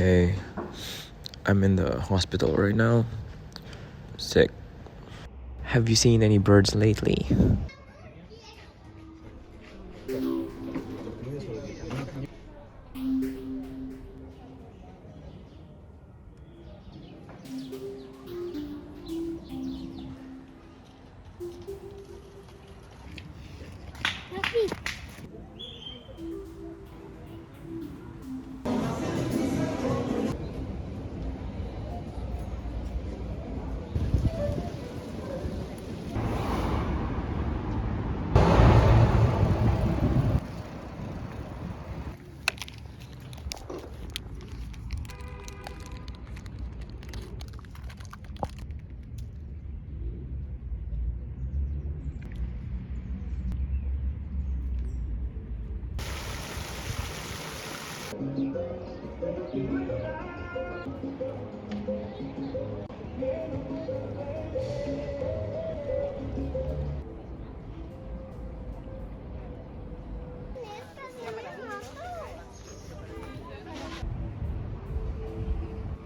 Hey, I'm in the hospital right now. Sick. Have you seen any birds lately?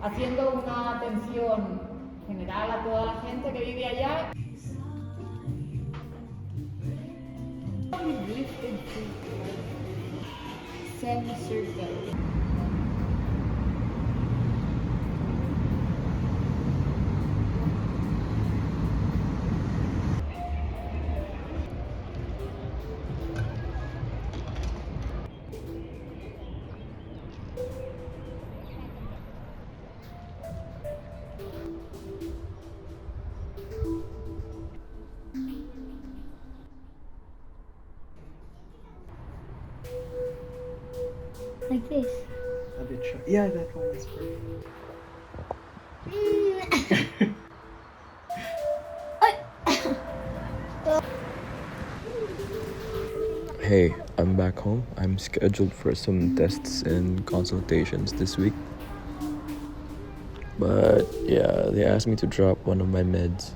Haciendo una atención general a toda la gente que vive allá. Semicircle. Like this. A bit shy. Yeah, that one is perfect. Hey, I'm back home. I'm scheduled for some tests and consultations this week. But yeah, they asked me to drop one of my meds.